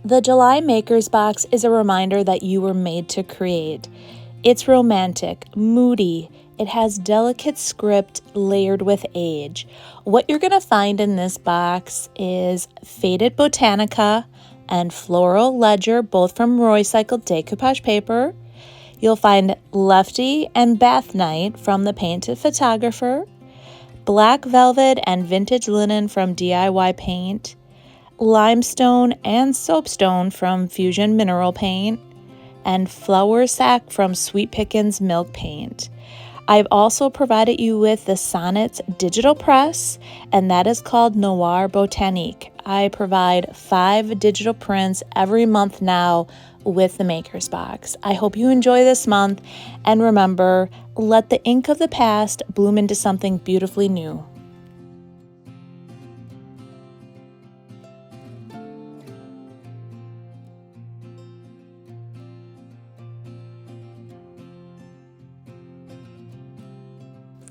The July Makers Box is a reminder that you were made to create. It's romantic, moody. It has delicate script layered with age. What you're going to find in this box is faded Botanica and floral ledger, both from recycled decoupage paper. You'll find Lefty and Bath Night from the Painted Photographer, black velvet and vintage linen from DIY Paint, limestone and soapstone from Fusion Mineral Paint, and flour sack from Sweet Pickins Milk Paint. I've also provided you with the Sonnets digital press, and that is called Noir Botanique. I provide 5 digital prints every month now with the Makers Box. I hope you enjoy this month, and remember, let the ink of the past bloom into something beautifully new.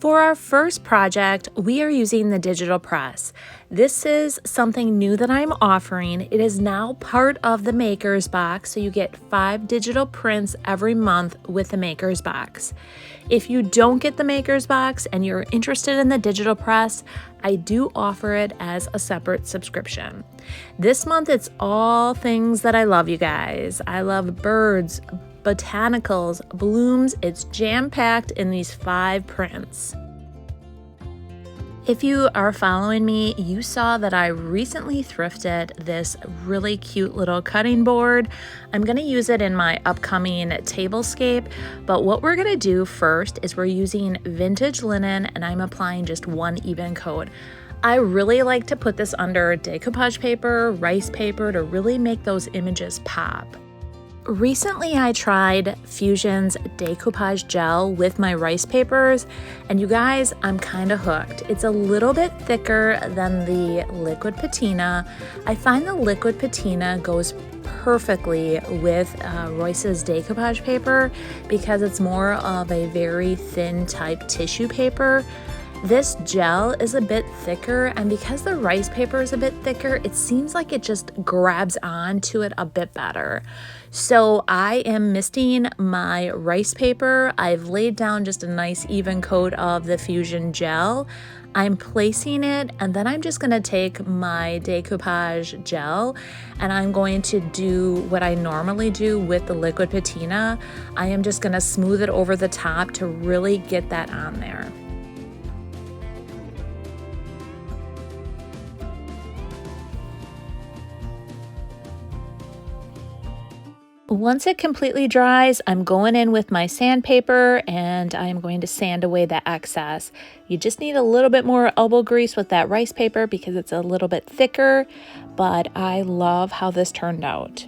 For our first project, we are using the digital press. This is something new that I'm offering. It is now part of the Makers Box, so you get 5 digital prints every month with the Makers Box. If you don't get the Makers Box and you're interested in the digital press, I do offer it as a separate subscription. This month, it's all things that I love, you guys. I love birds, botanicals, blooms. It's jam-packed in these 5 prints. If you are following me, you saw that I recently thrifted this really cute little cutting board. I'm going to use it in my upcoming tablescape, but what we're going to do first is we're using vintage linen, and I'm applying just 1 even coat. I really like to put this under decoupage paper, rice paper to really make those images pop. Recently, I tried Fusion's decoupage gel with my rice papers, and you guys, I'm kind of hooked. It's a little bit thicker than the liquid patina. I find the liquid patina goes perfectly with Royce's decoupage paper because it's more of a very thin type tissue paper. This gel is a bit thicker, and because the rice paper is a bit thicker, it seems like it just grabs onto it a bit better. So I am misting my rice paper. I've laid down just a nice even coat of the Fusion gel. I'm placing it, and then I'm just going to take my decoupage gel and I'm going to do what I normally do with the liquid patina. I am just going to smooth it over the top to really get that on there. Once it completely dries, I'm going in with my sandpaper and I'm going to sand away the excess. You just need a little bit more elbow grease with that rice paper because it's a little bit thicker, but I love how this turned out.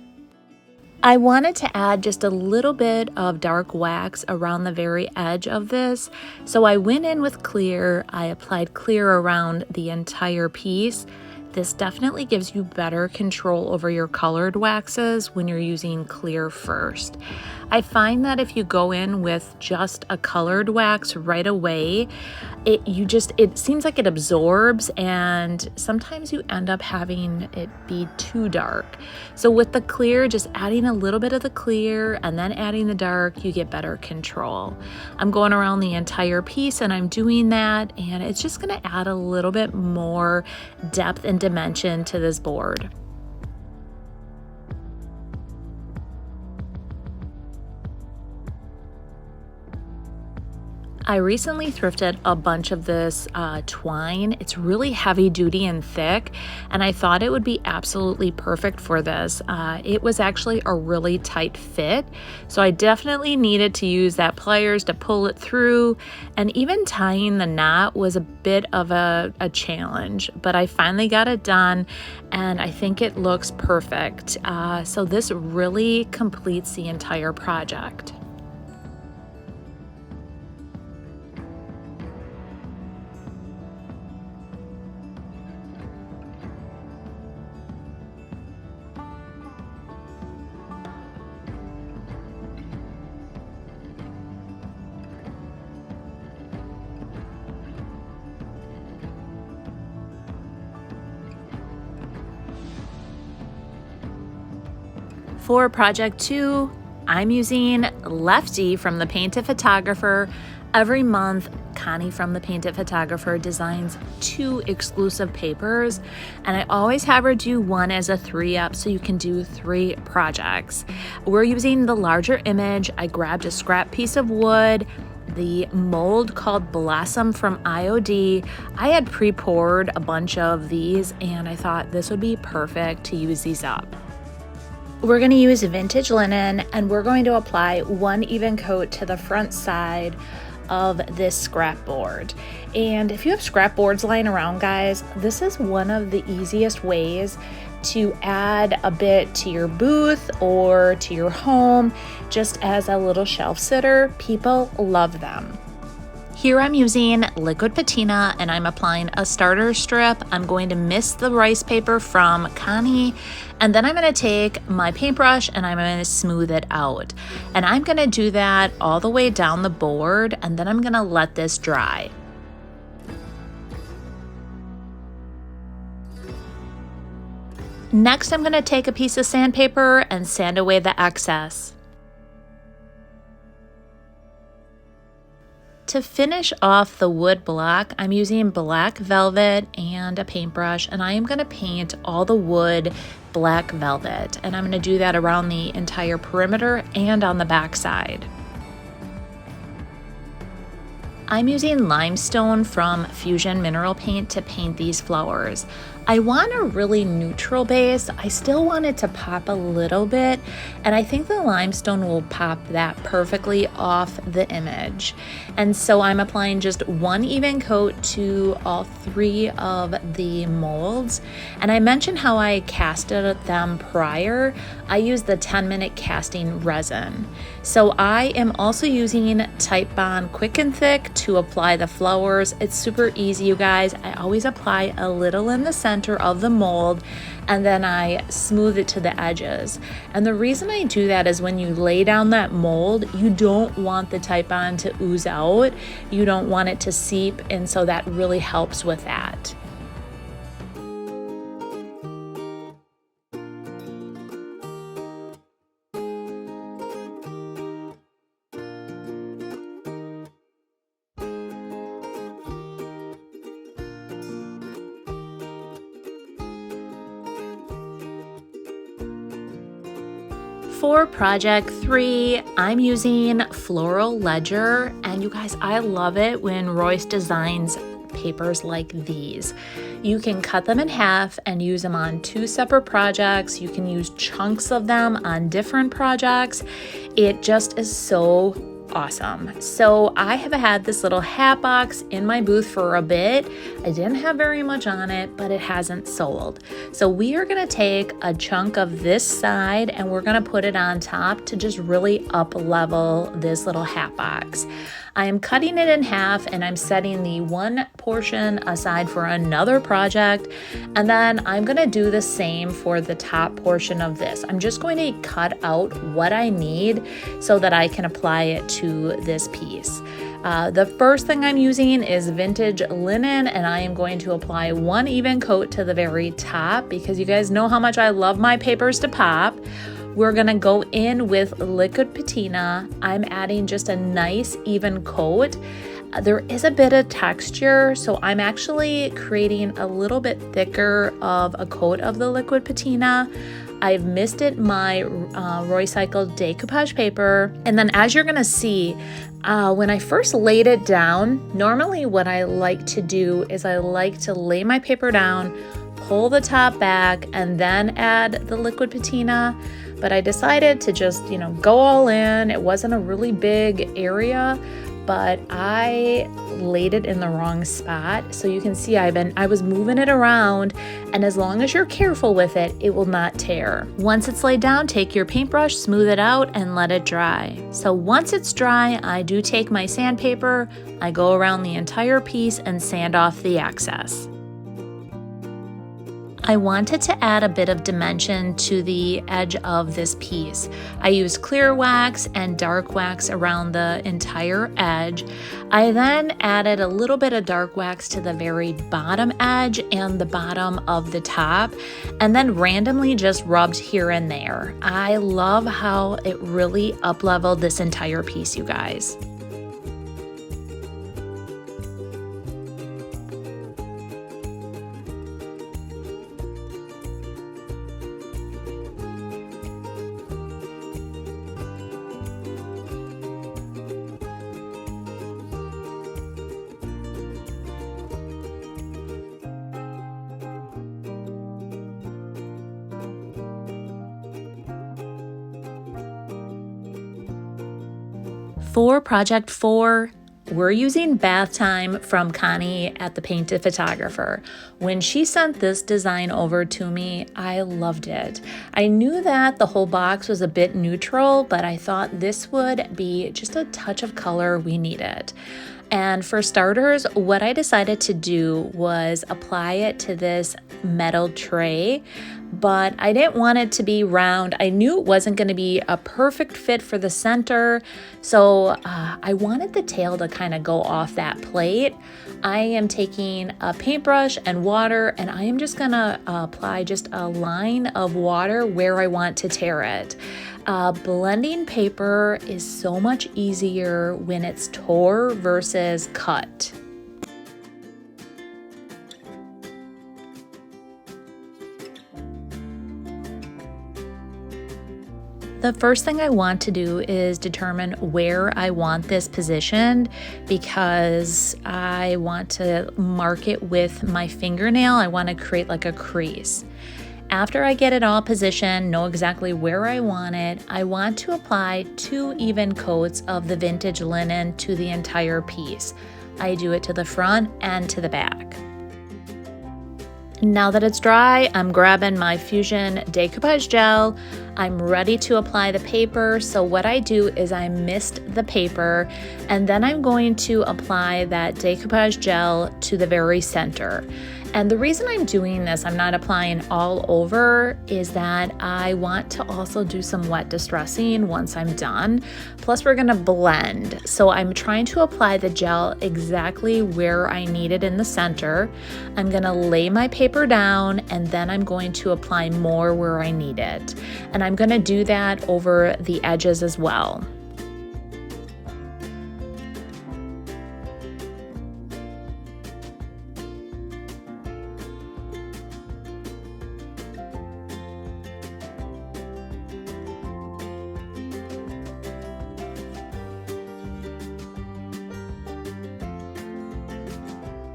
I wanted to add just a little bit of dark wax around the very edge of this, so I went in with clear. I applied clear around the entire piece. This definitely gives you better control over your colored waxes when you're using clear first. I find that if you go in with just a colored wax right away, it seems like it absorbs, and sometimes you end up having it be too dark. So with the clear, just adding a little bit of the clear and then adding the dark, you get better control. I'm going around the entire piece and I'm doing that, and it's just going to add a little bit more depth and dimension to this board. I recently thrifted a bunch of this twine. It's really heavy duty and thick, and I thought it would be absolutely perfect for this. It was actually a really tight fit, so I definitely needed to use that pliers to pull it through, and even tying the knot was a bit of a challenge, but I finally got it done, and I think it looks perfect. So this really completes the entire project. For project 2, I'm using Lefty from the Painted Photographer. Every month, Connie from the Painted Photographer designs 2 exclusive papers, and I always have her do one as a 3-up so you can do 3 projects. We're using the larger image. I grabbed a scrap piece of wood, the mold called Blossom from IOD. I had pre-poured a bunch of these and I thought this would be perfect to use these up. We're going to use vintage linen and we're going to apply 1 even coat to the front side of this scrap board. And if you have scrap boards lying around, guys, this is one of the easiest ways to add a bit to your booth or to your home just as a little shelf sitter. People love them. Here I'm using liquid patina and I'm applying a starter strip. I'm going to mist the rice paper from Connie, and then I'm going to take my paintbrush and I'm going to smooth it out. And I'm going to do that all the way down the board, and then I'm going to let this dry. Next, I'm going to take a piece of sandpaper and sand away the excess. To finish off the wood block, I'm using black velvet and a paintbrush, and I am going to paint all the wood black velvet, and I'm going to do that around the entire perimeter and on the back side. I'm using limestone from Fusion Mineral Paint to paint these flowers. I want a really neutral base. I still want it to pop a little bit, and I think the limestone will pop that perfectly off the image. And so I'm applying just 1 even coat to all 3 of the molds. And I mentioned how I casted them prior. I used the 10-minute casting resin. So I am also using Type Bond Quick and Thick to apply the flowers. It's super easy, you guys. I always apply a little in the center of the mold and then I smooth it to the edges. And the reason I do that is when you lay down that mold, you don't want the Type Bond to ooze out. You don't want it to seep, and so that really helps with that. For project 3, I'm using Floral Ledger, and you guys, I love it when Royce designs papers like these. You can cut them in half and use them on 2 separate projects. You can use chunks of them on different projects. It just is so awesome. So I have had this little hat box in my booth for a bit. I didn't have very much on it, but it hasn't sold. So we are going to take a chunk of this side and we're going to put it on top to just really up level this little hat box. I am cutting it in half and I'm setting the one portion aside for another project, and then I'm going to do the same for the top portion of this. I'm just going to cut out what I need so that I can apply it to this piece. The first thing I'm using is vintage linen, and I am going to apply 1 even coat to the very top because you guys know how much I love my papers to pop. We're gonna go in with liquid patina. I'm adding just a nice even coat. There is a bit of texture, so I'm actually creating a little bit thicker of a coat of the liquid patina. I've misted my recycled decoupage paper, and then as you're gonna see, when I first laid it down, normally what I like to do is I like to lay my paper down, pull the top back, and then add the liquid patina. But I decided to just, go all in. It wasn't a really big area, but I laid it in the wrong spot. So you can see I was moving it around, and as long as you're careful with it, it will not tear. Once it's laid down, take your paintbrush, smooth it out, and let it dry. So once it's dry, I do take my sandpaper, I go around the entire piece and sand off the excess. I wanted to add a bit of dimension to the edge of this piece. I used clear wax and dark wax around the entire edge. I then added a little bit of dark wax to the very bottom edge and the bottom of the top, and then randomly just rubbed here and there. I love how it really up-leveled this entire piece, you guys. For project 4, we're using Bath Time from Connie at the Painted Photographer. When she sent this design over to me, I loved it. I knew that the whole box was a bit neutral, but I thought this would be just a touch of color we needed. And for starters, what I decided to do was apply it to this metal tray, but I didn't want it to be round. I knew it wasn't going to be a perfect fit for the center, so I wanted the tail to kind of go off that plate. I am taking a paintbrush and water, and I am just going to apply just a line of water where I want to tear it. Blending paper is so much easier when it's tore versus cut. The first thing I want to do is determine where I want this positioned, because I want to mark it with my fingernail. I want to create like a crease. After I get it all positioned, know exactly where I want it, I want to apply 2 even coats of the vintage linen to the entire piece. I do it to the front and to the back. Now that it's dry, I'm grabbing my Fusion Decoupage gel. I'm ready to apply the paper. So what I do is I mist the paper, and then I'm going to apply that decoupage gel to the very center. And the reason I'm doing this, I'm not applying all over, is that I want to also do some wet distressing once I'm done. Plus we're gonna blend. So I'm trying to apply the gel exactly where I need it in the center. I'm gonna lay my paper down, and then I'm going to apply more where I need it. And I'm gonna do that over the edges as well.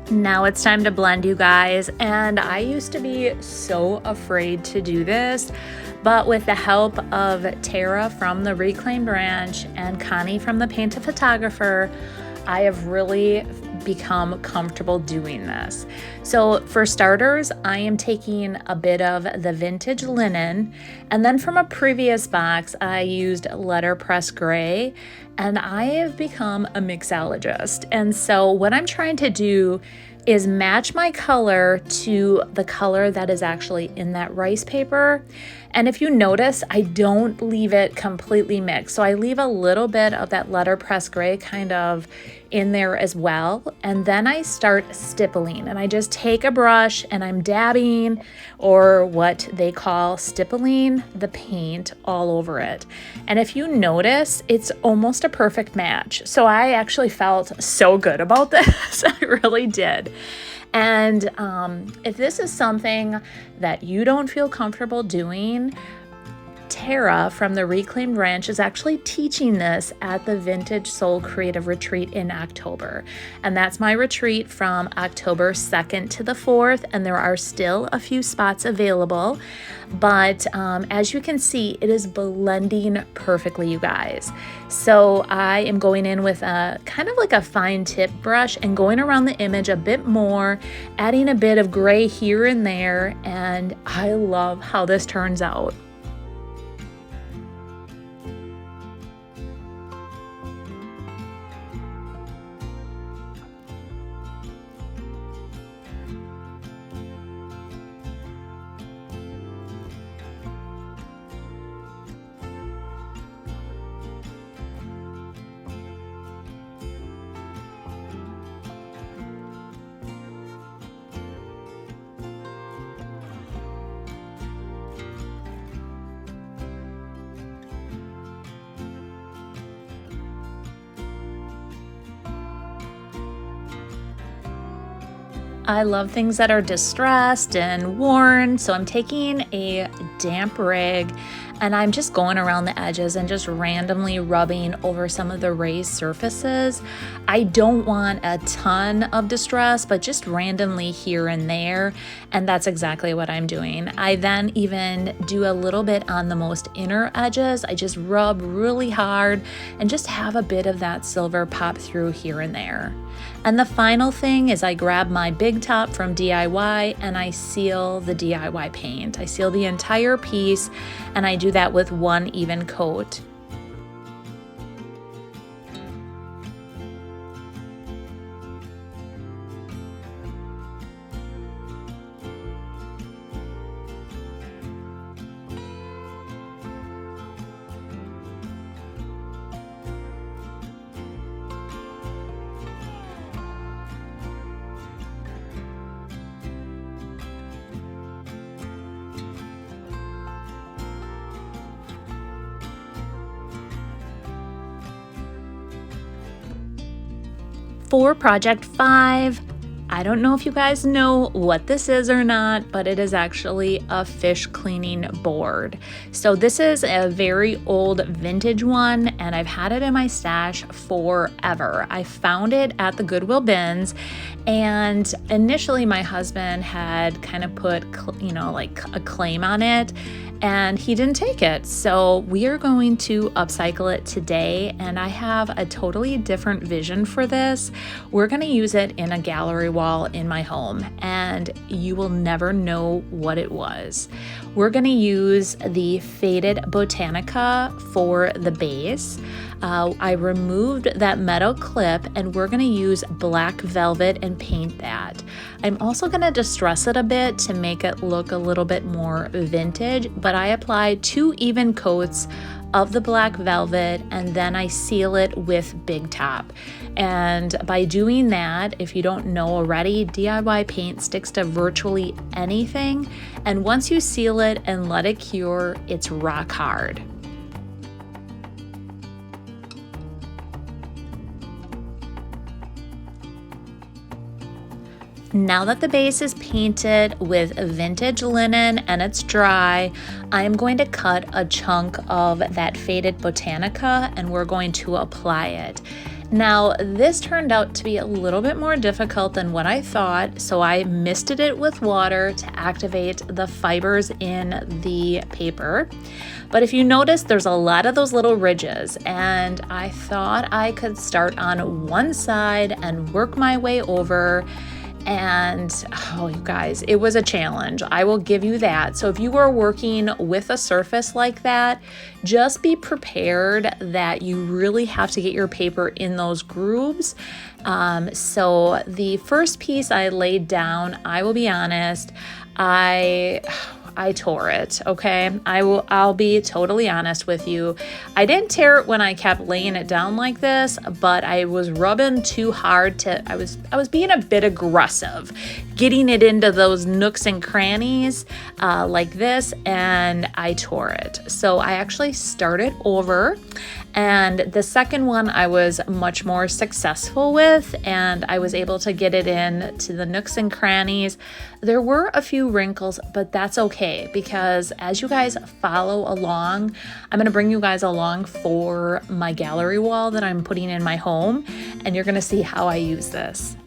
Now it's time to blend, you guys, and I used to be so afraid to do this, but with the help of Tara from the Reclaimed Branch and Connie from the Painted Photographer, I have really become comfortable doing this. So for starters, I am taking a bit of the vintage linen, and then from a previous box, I used letterpress gray, and I have become a mixologist. And so what I'm trying to do is match my color to the color that is actually in that rice paper. And if you notice, I don't leave it completely mixed. So I leave a little bit of that letterpress gray kind of in there as well. And then I start stippling, and I just take a brush and I'm dabbing, or what they call stippling, the paint all over it. And if you notice, it's almost a perfect match. So I actually felt so good about this. I really did. And if this is something that you don't feel comfortable doing, Tara from the Reclaimed Branch is actually teaching this at the Vintage Soul Creative Retreat in October. And that's my retreat from October 2nd to the 4th, and there are still a few spots available. But as you can see, it is blending perfectly, you guys. So I am going in with a kind of like a fine tip brush and going around the image a bit more, adding a bit of gray here and there, and I love how this turns out. I love things that are distressed and worn, so I'm taking a damp rag and I'm just going around the edges and just randomly rubbing over some of the raised surfaces. I don't want a ton of distress, but just randomly here and there, and that's exactly what I'm doing. I then even do a little bit on the most inner edges. I just rub really hard and just have a bit of that silver pop through here and there. And the final thing is I grab my big top from DIY and I seal the DIY paint. I seal the entire piece and I do that with one even coat. For project 5, I don't know if you guys know what this is or not, but it is actually a fish cleaning board. So this is a very old vintage one and I've had it in my stash forever. I found it at the Goodwill bins, and initially my husband had kind of put, like a claim on it, and he didn't take it. So we are going to upcycle it today, and I have a totally different vision for this. We're going to use it in a gallery wall in my home, and you will never know what it was. We're going to use the faded Botanica for the base. I removed that metal clip and we're going to use black velvet and paint that. I'm also going to distress it a bit to make it look a little bit more vintage, but I apply 2 even coats of the black velvet and then I seal it with Big Top. And by doing that, if you don't know already, DIY paint sticks to virtually anything, and once you seal it and let it cure, it's rock hard. Now that the base is painted with vintage linen and it's dry, I am going to cut a chunk of that faded Botanica and we're going to apply it. Now, this turned out to be a little bit more difficult than what I thought, so I misted it with water to activate the fibers in the paper. But if you notice, there's a lot of those little ridges, and I thought I could start on one side and work my way over. And oh, you guys, it was a challenge. I will give you that. So if you are working with a surface like that, just be prepared that you really have to get your paper in those grooves. So the first piece I laid down, I will be honest, I tore it, okay? I'll be totally honest with you. I didn't tear it when I kept laying it down like this, but I was rubbing too hard I was being a bit aggressive, getting it into those nooks and crannies like this, and I tore it. So I actually started over, and the second one I was much more successful with, and I was able to get it in to the nooks and crannies. There were a few wrinkles, but that's okay, because as you guys follow along, I'm going to bring you guys along for my gallery wall that I'm putting in my home, and you're going to see how I use this.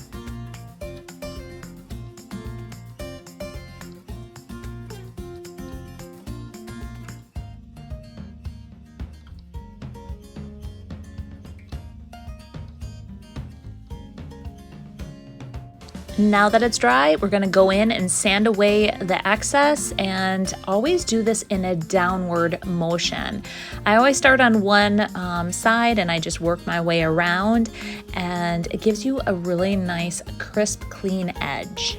Now that it's dry, we're gonna go in and sand away the excess, and always do this in a downward motion. I always start on one side and I just work my way around, and it gives you a really nice, crisp, clean edge.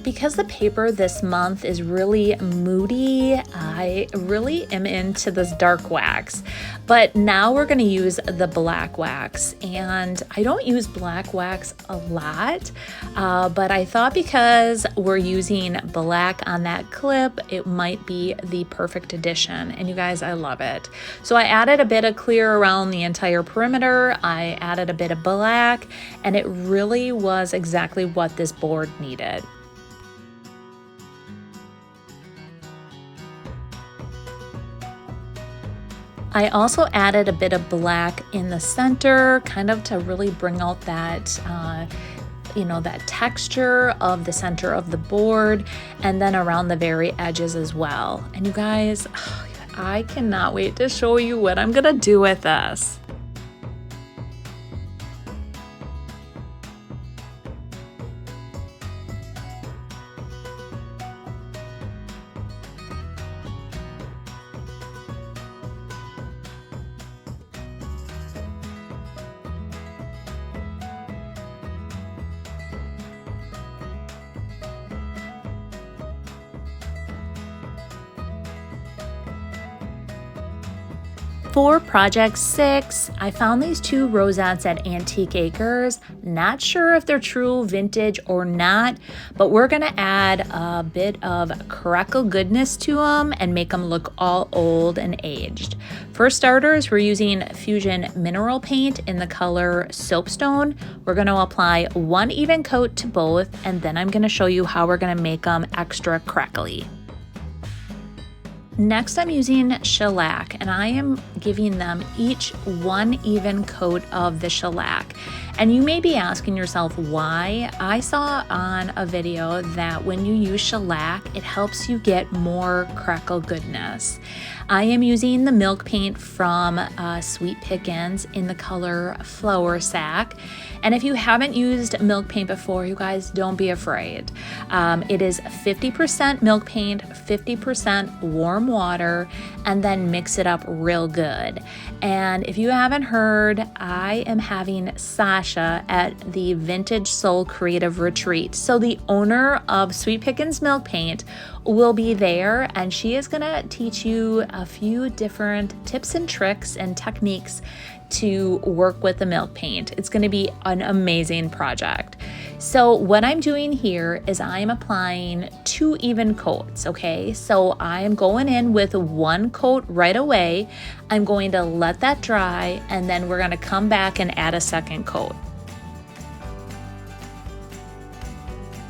Because the paper this month is really moody, I really am into this dark wax. But now we're going to use the black wax. And I don't use black wax a lot, but I thought because we're using black on that clip, it might be the perfect addition. And you guys, I love it. So I added a bit of clear around the entire perimeter. I added a bit of black, and it really was exactly what this board needed. I also added a bit of black in the center, kind of to really bring out that, that texture of the center of the board, and then around the very edges as well. And you guys, I cannot wait to show you what I'm gonna do with this. For project 6, I found these 2 rosettes at Antique Acres. Not sure if they're true vintage or not, but we're gonna add a bit of crackle goodness to them and make them look all old and aged. For starters, we're using Fusion mineral paint in the color Soapstone. We're gonna apply 1 even coat to both, and then I'm gonna show you how we're gonna make them extra crackly. Next, I'm using shellac, and I am giving them each 1 even coat of the shellac. And you may be asking yourself why. I saw on a video that when you use shellac, it helps you get more crackle goodness. I am using the milk paint from Sweet Pickins in the color Flower Sack. And if you haven't used milk paint before, you guys, don't be afraid. It is 50% milk paint, 50% warm water, and then mix it up real good. And if you haven't heard, I am having Sasha at the Vintage Soul Creative Retreat. So the owner of Sweet Pickins Milk Paint will be there, and she is gonna teach you a few different tips and tricks and techniques to work with the milk paint. It's going to be an amazing project. So what I'm doing here is I'm applying 2 even coats, okay? So I am going in with 1 coat right away. I'm going to let that dry, and then we're going to come back and add a 2nd coat.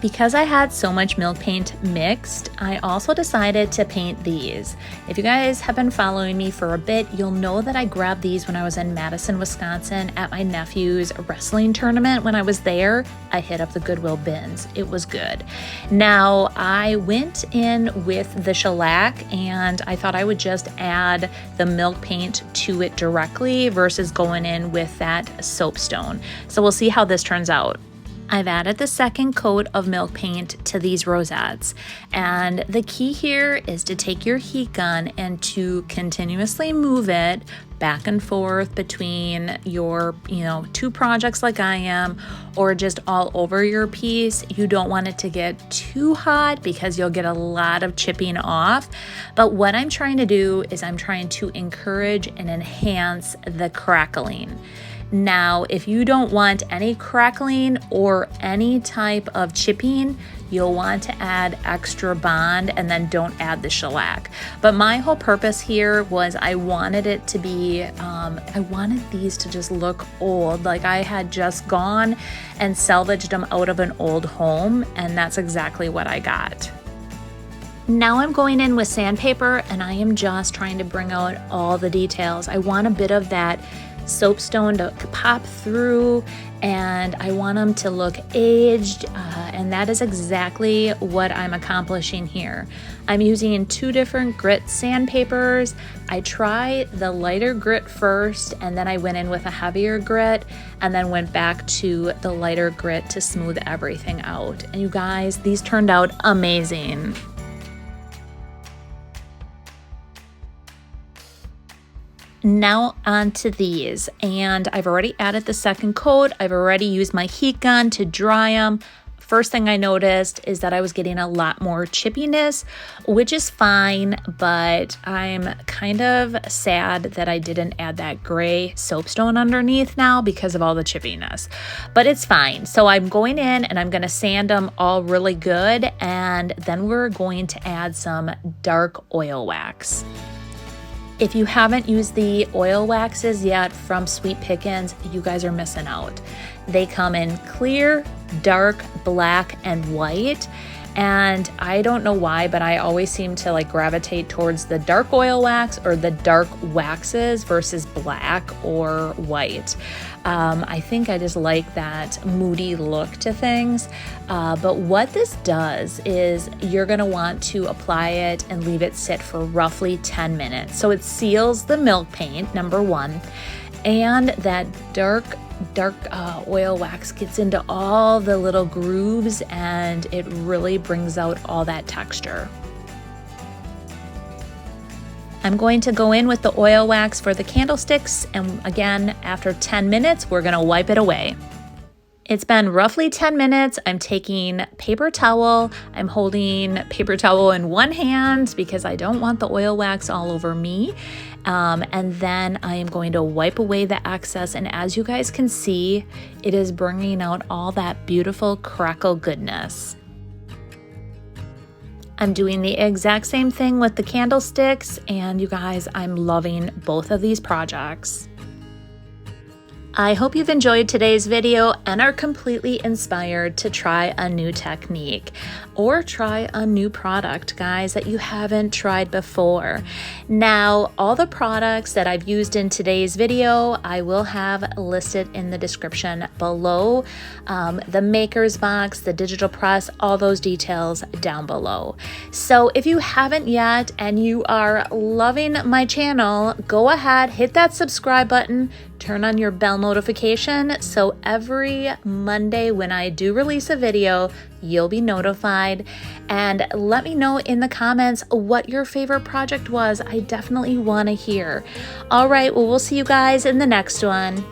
Because I had so much milk paint mixed, I also decided to paint these. If you guys have been following me for a bit, you'll know that I grabbed these when I was in Madison, Wisconsin at my nephew's wrestling tournament. When I was there, I hit up the Goodwill bins. It was good. Now, I went in with the shellac, and I thought I would just add the milk paint to it directly versus going in with that soapstone. So we'll see how this turns out. I've added the 2nd coat of milk paint to these rosettes. And the key here is to take your heat gun and to continuously move it back and forth between your, 2 projects like I am, or just all over your piece. You don't want it to get too hot because you'll get a lot of chipping off. But what I'm trying to do is I'm trying to encourage and enhance the crackling. Now, if you don't want any crackling or any type of chipping, you'll want to add extra bond and then don't add the shellac. But my whole purpose here was I wanted it to be, I wanted these to just look old, like I had just gone and salvaged them out of an old home, and that's exactly what I got. Now I'm going in with sandpaper, and I am just trying to bring out all the details. I want a bit of that soapstone to pop through, and I want them to look aged, and that is exactly what I'm accomplishing here. I'm using 2 different grit sandpapers. I tried the lighter grit first, and then I went in with a heavier grit, and then went back to the lighter grit to smooth everything out. And you guys, these turned out amazing. Now onto these, and I've already added the 2nd coat. I've already used my heat gun to dry them. first thing I noticed is that I was getting a lot more chippiness, which is fine, but I'm kind of sad that I didn't add that gray soapstone underneath now because of all the chippiness, but it's fine. So I'm going in and I'm going to sand them all really good, and then we're going to add some dark oil wax. If you haven't used the oil waxes yet from Sweet Pickins, you guys are missing out. They come in clear, dark, black, and white. And I don't know why, but I always seem to like gravitate towards the dark oil wax or the dark waxes versus black or white. I think I just like that moody look to things. But what this does is you're gonna want to apply it and leave it sit for roughly 10 minutes. So it seals the milk paint, number one, and that dark oil wax gets into all the little grooves and it really brings out all that texture. I'm going to go in with the oil wax for the candlesticks, and again, after 10 minutes, we're gonna wipe it away. It's been roughly 10 minutes. I'm taking paper towel. I'm holding paper towel in one hand because I don't want the oil wax all over me. And then I am going to wipe away the excess. And as you guys can see, it is bringing out all that beautiful crackle goodness. I'm doing the exact same thing with the candlesticks. And you guys, I'm loving both of these projects. I hope you've enjoyed today's video and are completely inspired to try a new technique or try a new product, guys, that you haven't tried before. Now, all the products that I've used in today's video, I will have listed in the description below. The maker's box, the digital press, all those details down below. So if you haven't yet and you are loving my channel, go ahead, hit that subscribe button, turn on your bell notification so every Monday when I do release a video, you'll be notified. And let me know in the comments what your favorite project was. I definitely want to hear. All right, well, we'll see you guys in the next one.